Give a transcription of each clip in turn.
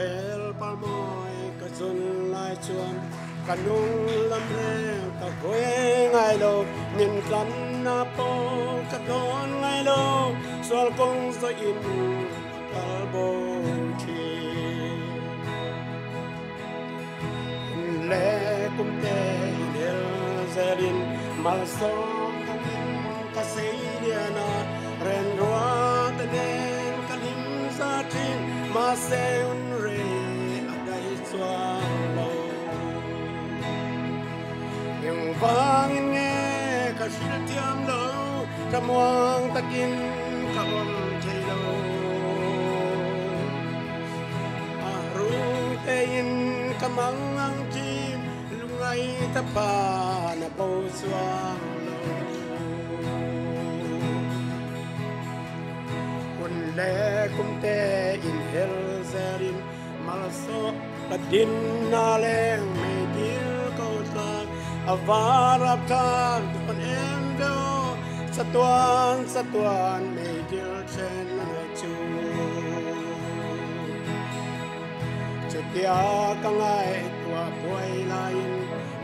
el palmoi ka zun lai chuan ka nung lam le ka koe ngai lo min kan na po ka don ngai lo sol kong so in kal bo thi le kum te del zerin mal som ka sei dia na ren roa te den ka lim sa tin ma se un re adai chuan lo yung vang nghe ka sil tiam lo ta muang takin ka om thei lo a ru te in ka mang ang chim lungai ta pa na po chuang lo kun le kum te in hel zerin mal so ka din na leng me dil ko ta avarap tan don endo satuan me dil chen na chu chutia ka ngai tua poi lain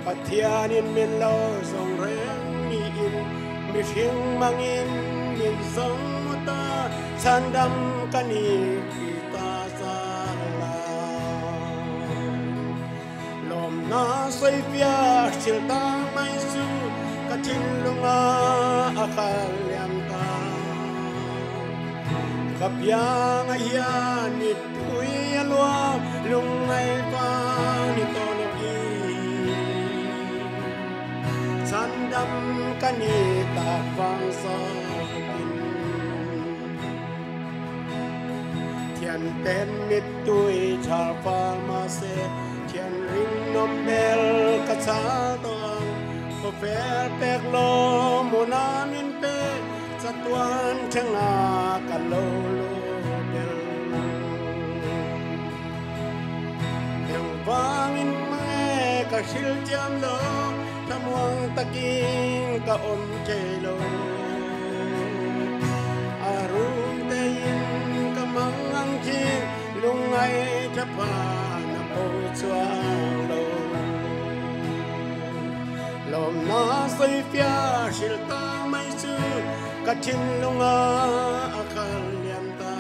pathian in min lo song reng ni in mi hing mangin min song ta sandam kani kita sala lom na soi pia chil ta mai su ka tin lunga akal yam ta kapyang ya ni tui alwa lungai pa ni tologi sandam kani ta pang sa thian ten mit tui chal pa ma se thian ring nom bel ka cha tong ko fer pek lo monamin pe satuan changa ka lo lo bel yang bangin me ka sil jam lo tamuang taking ka om chelo arum tein ka mangang chin lungai thapa na po chuang lo lom na sai pia sil ta mai su ka chin lunga akal liam ta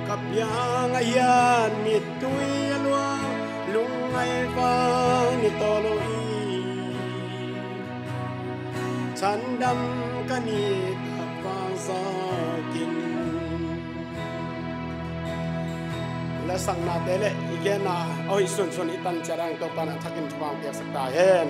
kapyang ayan mi tui alwa lungai pa ni toloi chandam kani pa sa kin la sang na dele igena oi sun sun itan charang to pan thakin thwang pek sakta hen